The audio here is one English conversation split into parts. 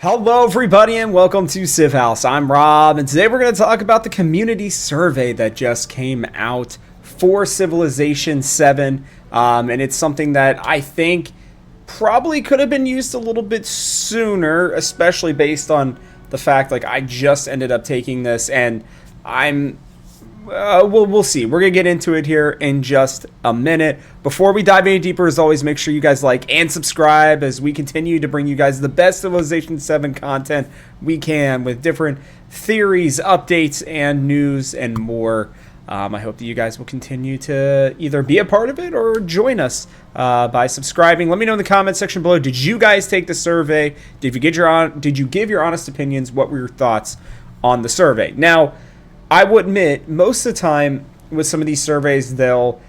Hello everybody and welcome to Haus. I'm Rob, and today we're going to talk about the community survey that just came out for Civilization 7, and it's something that I think probably could have been used a little bit sooner, especially based on the fact like I just ended up taking this, and we'll see. We're going to get into it here in just a minute. Before we dive any deeper, as always, make sure you guys like and subscribe as we continue to bring you guys the best Civilization 7 content we can with different theories, updates, and news and more. I hope that you guys will continue to either be a part of it or join us by subscribing. Let me know in the comment section below. Did you guys take the survey? Did you give your honest opinions? What were your thoughts on the survey? Now, I will admit, most of the time with some of these surveys, they'll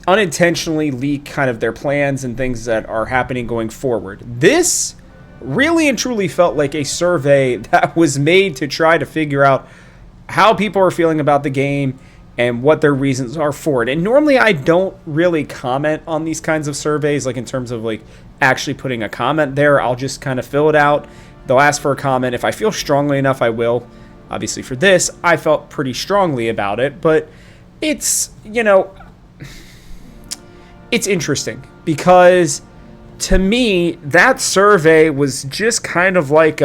unintentionally leak kind of their plans and things that are happening going forward. This really and truly felt like a survey that was made to try to figure out how people are feeling about the game and what their reasons are for it. And normally I don't really comment on these kinds of surveys, like in terms of like actually putting a comment there. I'll just kind of fill it out. They'll ask for a comment. If I feel strongly enough, I will. Obviously for this, I felt pretty strongly about it, but it's, it's interesting because to me, that survey was just kind of like,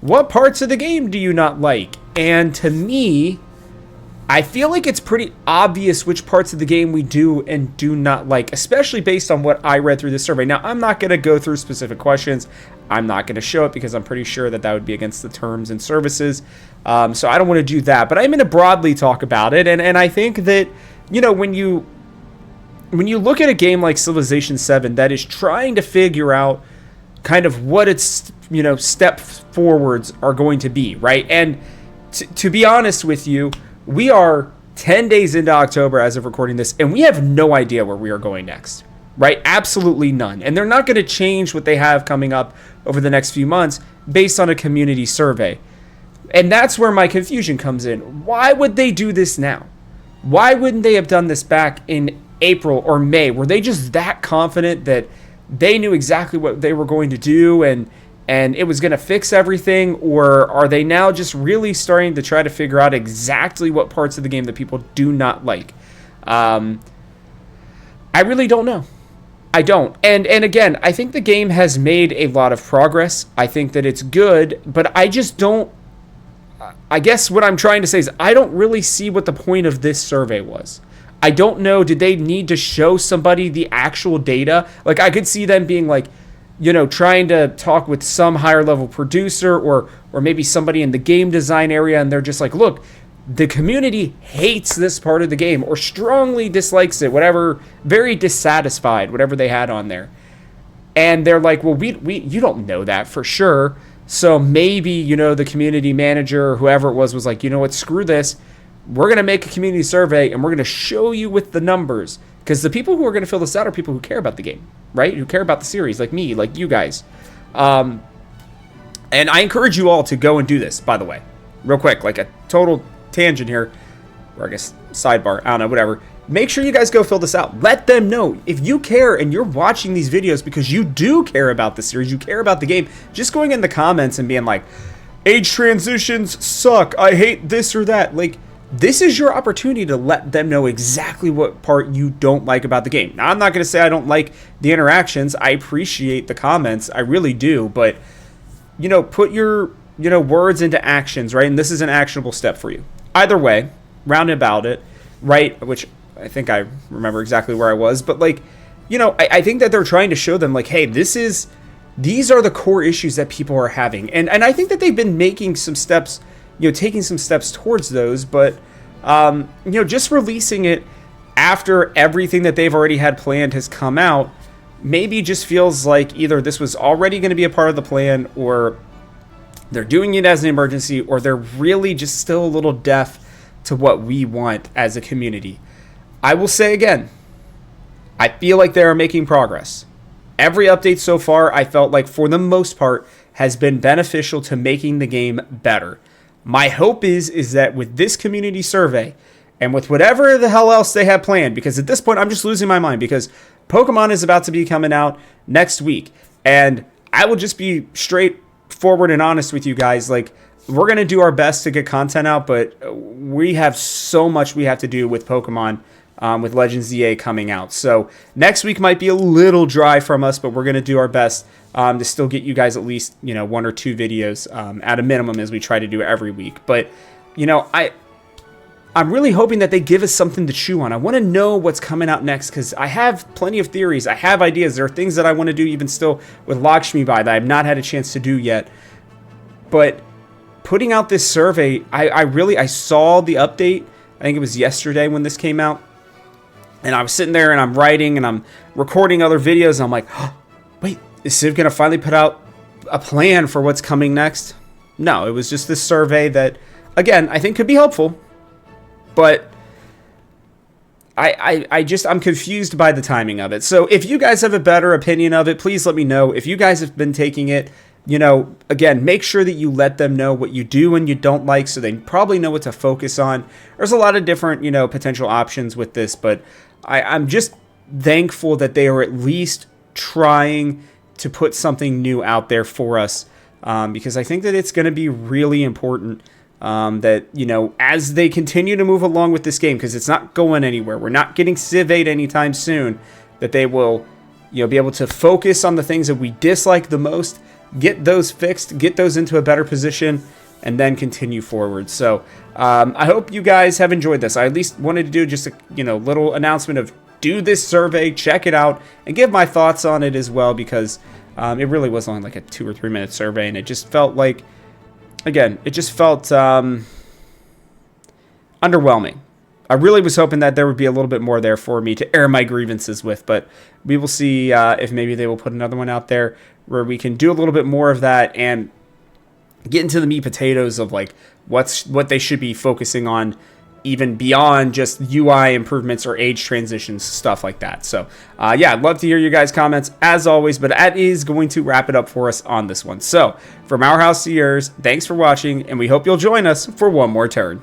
what parts of the game do you not like? And to me, I feel like it's pretty obvious which parts of the game we do and do not like, especially based on what I read through this survey. Now, I'm not going to go through specific questions. I'm not going to show it because I'm pretty sure that would be against the terms and services. So I don't want to do that. But I'm going to broadly talk about it. And I think that, when you look at a game like Civilization 7 that is trying to figure out kind of what its, step forwards are going to be, right? And to be honest with you, we are 10 days into October as of recording this, and we have no idea where we are going next, right? Absolutely none. And they're not going to change what they have coming up over the next few months based on a community survey. And that's where my confusion comes in. Why would they do this now? Why wouldn't they have done this back in April or May? Were they just that confident that they knew exactly what they were going to do and it was going to fix everything? Or are they now just really starting to try to figure out exactly what parts of the game that people do not like? I really don't know. I don't. And again, I think the game has made a lot of progress. I think that it's good, but I just don't. I guess what I'm trying to say is I don't really see what the point of this survey was. I don't know. Did they need to show somebody the actual data? Like, I could see them being like, trying to talk with some higher level producer or maybe somebody in the game design area, and they're just like, look, the community hates this part of the game or strongly dislikes it, whatever, very dissatisfied, whatever they had on there. And they're like, well, you don't know that for sure. So maybe, the community manager or whoever it was like, you know what, screw this. We're going to make a community survey and we're going to show you with the numbers. Because the people who are going to fill this out are people who care about the game, right? Who care about the series, like me, like you guys. And I encourage you all to go and do this, by the way. Real quick, like a total tangent here. Or I guess sidebar, I don't know, whatever. Make sure you guys go fill this out. Let them know. If you care and you're watching these videos because you do care about the series, you care about the game, just going in the comments and being like, age transitions suck, I hate this or that. Like, this is your opportunity to let them know exactly what part you don't like about the game. Now, I'm not going to say I don't like the interactions. I appreciate the comments. I really do. But, put your, words into actions, right? And this is an actionable step for you. Either way, roundabout it, right? Which I think I remember exactly where I was. But, like, I think that they're trying to show them, like, hey, these are the core issues that people are having. And I think that they've been making some steps, taking some steps towards those, but, just releasing it after everything that they've already had planned has come out, maybe just feels like either this was already going to be a part of the plan, or they're doing it as an emergency, or they're really just still a little deaf to what we want as a community. I will say again, I feel like they are making progress. Every update so far, I felt like for the most part, has been beneficial to making the game better. My hope is that with this community survey and with whatever the hell else they have planned, because at this point I'm just losing my mind because Pokemon is about to be coming out next week, and I will just be straight forward and honest with you guys. Like, we're going to do our best to get content out, but we have so much we have to do with Pokemon, with Legends EA coming out. So next week might be a little dry from us, but we're going to do our best to still get you guys at least, 1 or 2 videos at a minimum, as we try to do every week. But, I'm really hoping that they give us something to chew on. I want to know what's coming out next, because I have plenty of theories. I have ideas. There are things that I want to do even still with Lakshmi Bai that I've not had a chance to do yet. But putting out this survey, I saw the update. I think it was yesterday when this came out. And I was sitting there and I'm writing and I'm recording other videos. And I'm like, oh, wait, is Civ going to finally put out a plan for what's coming next? No, it was just this survey that, again, I think could be helpful. But I'm confused by the timing of it. So if you guys have a better opinion of it, please let me know. If you guys have been taking it, again, make sure that you let them know what you do and you don't like, so they probably know what to focus on. There's a lot of different, potential options with this, but I'm just thankful that they are at least trying to put something new out there for us, because I think that it's going to be really important that, as they continue to move along with this game, because it's not going anywhere. We're not getting Civ 8 anytime soon, that they will, be able to focus on the things that we dislike the most, get those fixed, get those into a better position, and then continue forward. So I hope you guys have enjoyed this. I at least wanted to do just a little announcement of do this survey, check it out, and give my thoughts on it as well, because it really was only like a 2 or 3 minute survey, and it just felt like, again, it just felt underwhelming. I really was hoping that there would be a little bit more there for me to air my grievances with, but we will see if maybe they will put another one out there where we can do a little bit more of that and get into the meat potatoes of like what they should be focusing on, even beyond just UI improvements or age transitions, stuff like that. So yeah, I'd love to hear your guys' comments as always, but that is going to wrap it up for us on this one. So from our house to yours, thanks for watching, and we hope you'll join us for one more turn.